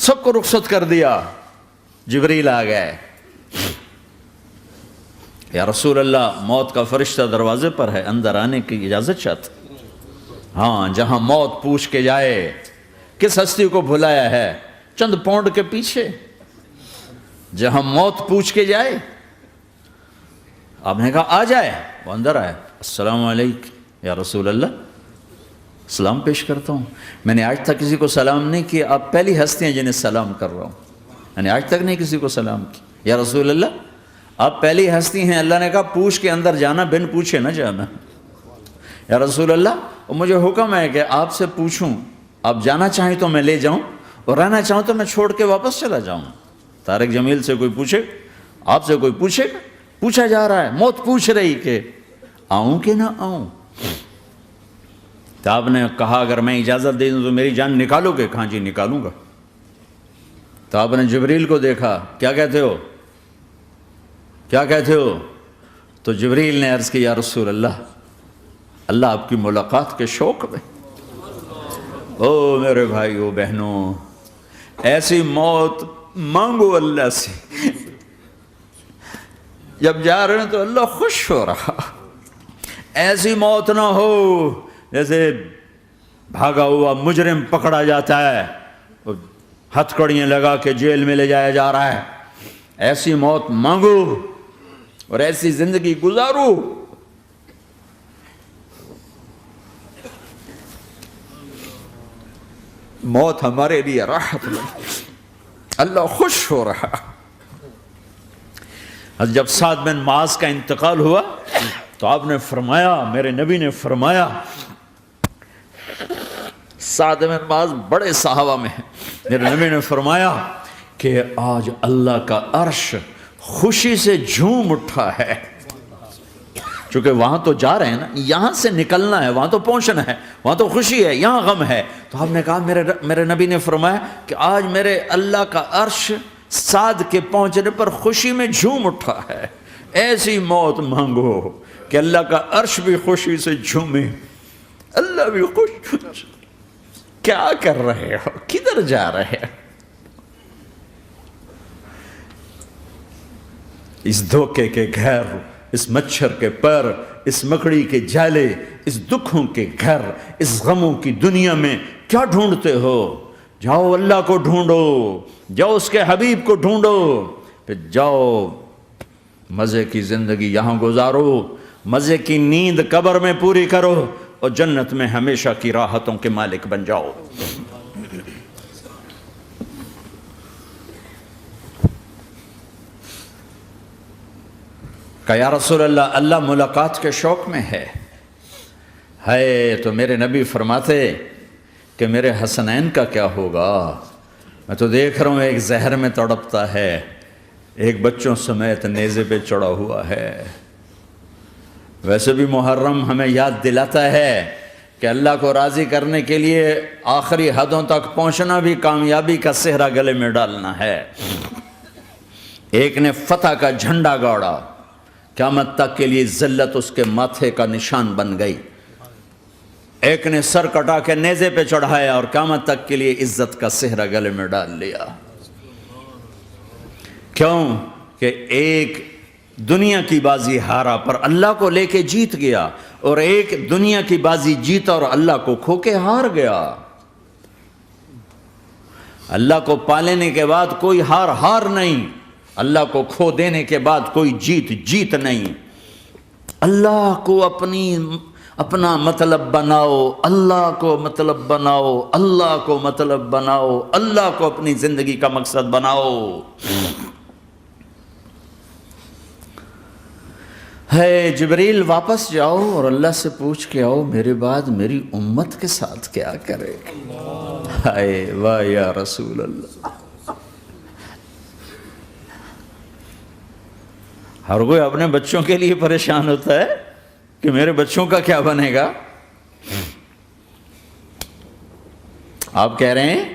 سب کو رخصت کر دیا. جبریل آ گئے. یا رسول اللہ موت کا فرشتہ دروازے پر ہے, اندر آنے کی اجازت چاہتا. ہاں, جہاں موت پوچھ کے جائے کس ہستی کو بھلایا ہے, چند پونڈ کے پیچھے جہاں موت پوچھ کے جائے. آپ نے کہا آ جائے, وہ اندر آئے. السلام علیکم یا رسول اللہ, سلام پیش کرتا ہوں. میں نے آج تک کسی کو سلام نہیں کیا, آپ پہلی ہستی ہیں جنہیں سلام کر رہا ہوں. میں نے آج تک نہیں کسی کو سلام کیا. یا رسول اللہ آپ پہلی ہستی ہیں. اللہ نے کہا پوچھ کے اندر جانا, بن پوچھے نہ جانا. یا رسول اللہ مجھے حکم ہے کہ آپ سے پوچھوں, آپ جانا چاہیں تو میں لے جاؤں, اور رہنا چاہوں تو میں چھوڑ کے واپس چلا جاؤں. طارق جمیل سے کوئی پوچھے, آپ سے کوئی پوچھے, پوچھا جا رہا ہے, موت پوچھ رہی کہ آؤں کہ نہ آؤں. تو آپ نے کہا اگر میں اجازت دے دوں تو میری جان نکالو گے؟ کہاں جی نکالوں گا. تو آپ نے جبریل کو دیکھا, کیا کہتے ہو, کیا کہتے ہو؟ تو جبریل نے عرض کی یا رسول اللہ, اللہ آپ کی ملاقات کے شوق میں. او میرے بھائیو بہنوں, ایسی موت مانگو اللہ سے. جب جا رہے ہیں تو اللہ خوش ہو رہا. ایسی موت نہ ہو جیسے بھاگا ہوا مجرم پکڑا جاتا ہے, ہتھ کڑیاں لگا کے جیل میں لے جایا جا رہا ہے. ایسی موت مانگو اور ایسی زندگی گزارو. موت ہمارے لیے راحت میں, اللہ خوش ہو رہا. جب سعد بن معاذ کا انتقال ہوا تو آپ نے فرمایا, میرے نبی نے فرمایا, سعد بن معاذ بڑے صحابہ میں ہیں, میرے نبی نے فرمایا کہ آج اللہ کا عرش خوشی سے جھوم اٹھا ہے. چونکہ وہاں تو جا رہے ہیں نا, یہاں سے نکلنا ہے, وہاں تو پہنچنا ہے, وہاں تو خوشی ہے, یہاں غم ہے. تو آپ نے کہا, میرے نبی نے فرمایا کہ آج میرے اللہ کا عرش سعد کے پہنچنے پر خوشی میں جھوم اٹھا ہے. ایسی موت مانگو کہ اللہ کا عرش بھی خوشی سے جھومے, اللہ بھی خوش. کیا کر رہے ہو, کدھر جا رہے ہو؟ اس دھوکے کے گھر, اس مچھر کے پر, اس مکڑی کے جالے, اس دکھوں کے گھر, اس غموں کی دنیا میں کیا ڈھونڈتے ہو؟ جاؤ اللہ کو ڈھونڈو, جاؤ اس کے حبیب کو ڈھونڈو, پھر جاؤ مزے کی زندگی یہاں گزارو, مزے کی نیند قبر میں پوری کرو, اور جنت میں ہمیشہ کی راحتوں کے مالک بن جاؤ. کہ یا رسول اللہ, اللہ ملاقات کے شوق میں ہے. تو میرے نبی فرماتے کہ میرے حسنین کا کیا ہوگا؟ میں تو دیکھ رہا ہوں ایک زہر میں تڑپتا ہے, ایک بچوں سمیت نیزے پہ چڑھا ہوا ہے. ویسے بھی محرم ہمیں یاد دلاتا ہے کہ اللہ کو راضی کرنے کے لیے آخری حدوں تک پہنچنا بھی کامیابی کا صحرا گلے میں ڈالنا ہے. ایک نے فتح کا جھنڈا گاڑا, قیامت تک کے لیے ذلت اس کے ماتھے کا نشان بن گئی. ایک نے سر کٹا کے نیزے پہ چڑھایا اور قیامت تک کے لیے عزت کا صحرا گلے میں ڈال لیا. کیوں کہ ایک دنیا کی بازی ہارا پر اللہ کو لے کے جیت گیا, اور ایک دنیا کی بازی جیتا اور اللہ کو کھو کے ہار گیا. اللہ کو پالینے کے بعد کوئی ہار نہیں, اللہ کو کھو دینے کے بعد کوئی جیت نہیں. اللہ کو اپنا مطلب بناؤ, اللہ کو مطلب بناؤ, اللہ کو مطلب بناؤ, اللہ کو اپنی زندگی کا مقصد بناؤ. جبریل واپس جاؤ اور اللہ سے پوچھ کے آؤ میرے بعد میری امت کے ساتھ کیا کرے. واہ یا رسول اللہ. ہر کوئی اپنے بچوں کے لیے پریشان ہوتا ہے کہ میرے بچوں کا کیا بنے گا. آپ کہہ رہے ہیں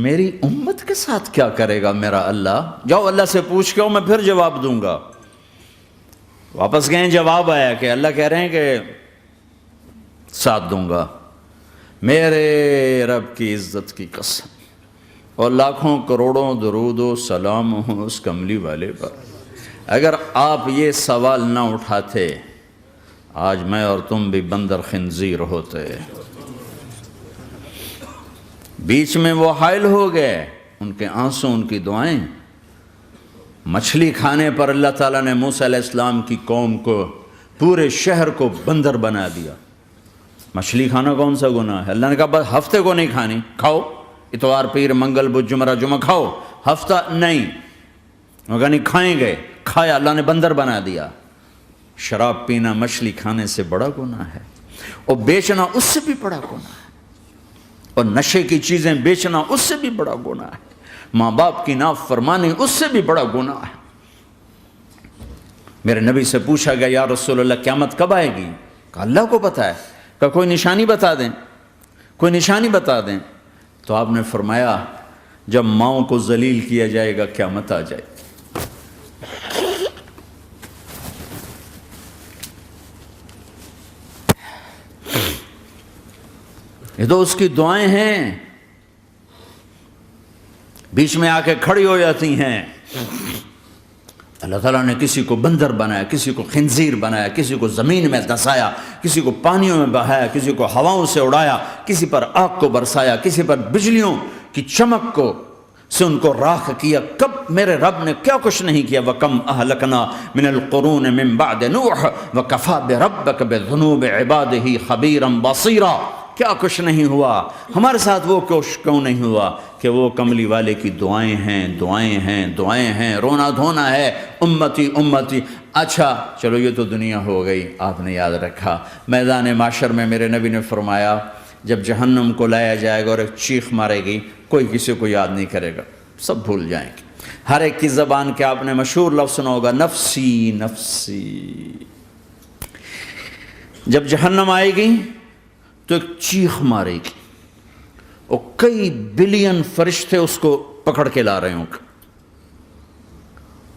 میری امت کے ساتھ کیا کرے گا میرا اللہ. جاؤ اللہ سے پوچھ کے آؤ, میں پھر جواب دوں گا. واپس گئے, جواب آیا کہ اللہ کہہ رہے ہیں کہ ساتھ دوں گا. میرے رب کی عزت کی قسم, اور لاکھوں کروڑوں درود و سلام ہوں اس کملی والے پر۔ اگر آپ یہ سوال نہ اٹھاتے آج میں اور تم بھی بندر خنزیر ہوتے۔ بیچ میں وہ حائل ہو گئے، ان کے آنسو، ان کی دعائیں۔ مچھلی کھانے پر اللہ تعالیٰ نے موسیٰ علیہ السلام کی قوم کو، پورے شہر کو بندر بنا دیا۔ مچھلی کھانا کون سا گناہ ہے؟ اللہ نے کہا بس ہفتے کو نہیں کھانی، کھاؤ اتوار پیر منگل بدھ جمعہ جمعہ کھاؤ، ہفتہ نہیں۔ وہ کہا نہیں، کھائیں گے، کھایا، اللہ نے بندر بنا دیا۔ شراب پینا مچھلی کھانے سے بڑا گناہ ہے، اور بیچنا اس سے بھی بڑا گناہ ہے، اور نشے کی چیزیں بیچنا اس سے بھی بڑا گناہ ہے، ماں باپ کی نافرمانی اس سے بھی بڑا گناہ ہے۔ میرے نبی سے پوچھا گیا یا رسول اللہ قیامت کب آئے گی؟ کہا اللہ کو پتہ ہے۔ کہا کوئی نشانی بتا دیں، کوئی نشانی بتا دیں۔ تو آپ نے فرمایا جب ماؤں کو ذلیل کیا جائے گا قیامت آ جائے گی۔ یہ تو اس کی دعائیں ہیں، بیچ میں آ کے کھڑی ہو جاتی ہیں۔ اللہ تعالیٰ نے کسی کو بندر بنایا، کسی کو خنزیر بنایا، کسی کو زمین میں دھسایا، کسی کو پانیوں میں بہایا، کسی کو ہواؤں سے اڑایا، کسی پر آگ کو برسایا، کسی پر بجلیوں کی چمک کو سے ان کو راکھ کیا۔ کب میرے رب نے کیا کچھ نہیں کیا۔ وَكَمْ أَهْلَكْنَا مِنَ الْقُرُونِ مِنْ بَعْدِ نُوحٍ وَكَفَى بِرَبِّكَ بِذُنُوبِ عِبَادِهِ خَبِيرًا بَصِيرًا۔ کیا کچھ نہیں ہوا ہمارے ساتھ، وہ کیوں نہیں ہوا کہ وہ کملی والے کی دعائیں ہیں، دعائیں ہیں، دعائیں ہیں، رونا دھونا ہے، امتی امتی۔ اچھا چلو یہ تو دنیا ہو گئی، آپ نے یاد رکھا میدان معاشر میں میرے نبی نے فرمایا جب جہنم کو لایا جائے گا اور ایک چیخ مارے گی، کوئی کسی کو یاد نہیں کرے گا، سب بھول جائیں گے۔ ہر ایک کی زبان کے آپ نے مشہور لفظ سنا ہوگا نفسی نفسی۔ جب جہنم آئے گی تو ایک چیخ مارے گی، اور کئی بلین فرشتے اس کو پکڑ کے لا رہے ہوں گے،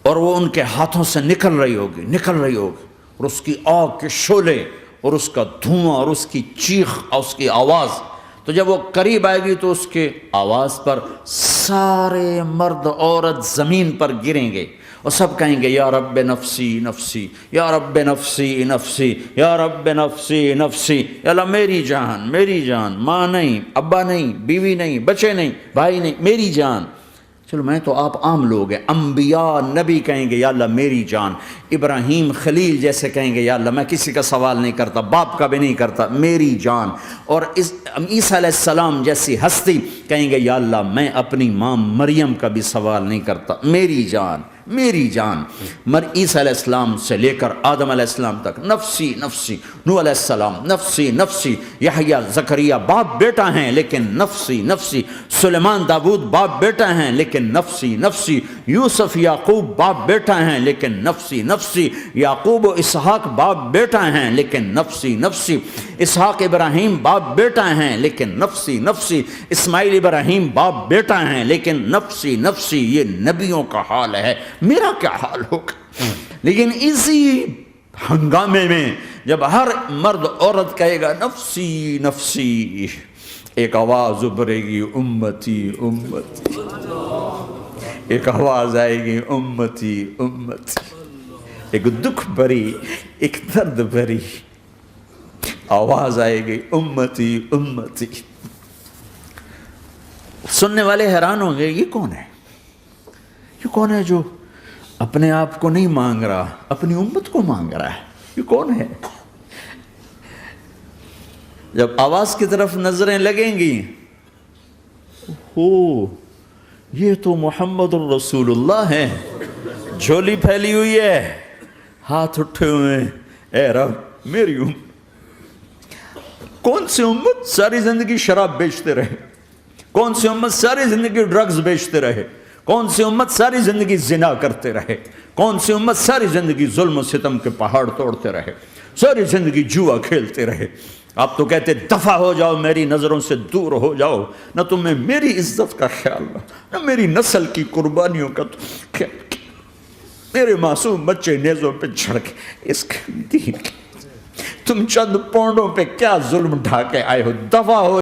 اور وہ ان کے ہاتھوں سے نکل رہی ہوگی، اور اس کی آگ کے شعلے اور اس کا دھواں اور اس کی چیخ اور اس کی آواز۔ تو جب وہ قریب آئے گی تو اس کے آواز پر سارے مرد عورت زمین پر گریں گے، اور سب کہیں گے یا رب نفسی نفسی، یا رب نفسی نفسی، یا رب نفسی نفسی۔ یا اللہ میری جان، میری جان، ماں نہیں، ابا نہیں، بیوی نہیں، بچے نہیں، بھائی نہیں، میری جان۔ چلو میں تو آپ عام لوگ ہیں، انبیاء نبی کہیں گے یا اللہ میری جان، ابراہیم خلیل جیسے کہیں گے یا اللہ میں کسی کا سوال نہیں کرتا، باپ کا بھی نہیں کرتا، میری جان۔ اور عیسیٰ علیہ السلام جیسی ہستی کہیں گے یا اللہ میں اپنی ماں مریم کا بھی سوال نہیں کرتا، میری جان، میری جان۔ عیسیٰ علیہ السلام سے لے کر آدم علیہ السلام تک نفسی نفسی، نوح علیہ السلام نفسی نفسی، یحییٰ زکریا باپ بیٹا ہیں لیکن نفسی نفسی، سلیمان داؤد باپ بیٹا ہیں لیکن نفسی نفسی، یوسف یعقوب باپ بیٹا ہیں لیکن نفسی نفسی، یعقوب و اسحاق باپ بیٹا ہیں لیکن نفسی نفسی، اسحاق ابراہیم باپ بیٹا ہیں لیکن نفسی نفسی، اسماعیل ابراہیم باپ بیٹا ہیں لیکن نفسی نفسی۔ یہ نبیوں کا حال ہے، میرا کیا حال ہوگا؟ لیکن اسی ہنگامے میں جب ہر مرد عورت کہے گا نفسی نفسی، ایک آواز ابھرے گی امتی امتی، ایک آواز آئے گی امتی امتی، ایک دکھ بھری، ایک درد بھری آواز آئے گی امتی امتی۔ سننے والے حیران ہوں گے یہ کون ہے، یہ کون ہے جو اپنے آپ کو نہیں مانگ رہا، اپنی امت کو مانگ رہا ہے، یہ کون ہے؟ جب آواز کی طرف نظریں لگیں گی، یہ تو محمد الرسول اللہ ہے، جھولی پھیلی ہوئی ہے، ہاتھ اٹھے ہوئے ہیں، اے رب میری امت۔ کون سی امت ساری زندگی شراب بیچتے رہے؟ کون سی امت ساری زندگی ڈرگز بیچتے رہے؟ کون سی امت ساری زندگی زنا کرتے رہے؟ کون سی امت ساری زندگی ظلم و ستم کے پہاڑ توڑتے رہے؟ ساری زندگی جوا کھیلتے رہے؟ آپ تو کہتے دفع ہو جاؤ، میری نظروں سے دور ہو جاؤ، نہ تمہیں میری عزت کا خیال نہ میری نسل کی قربانیوں کا خیال، میرے معصوم بچے نیزوں پہ چڑھ کے اس دین کے، تم چند پونڈوں پہ کیا ظلم ڈھا کے آئے ہو؟ دفع ہو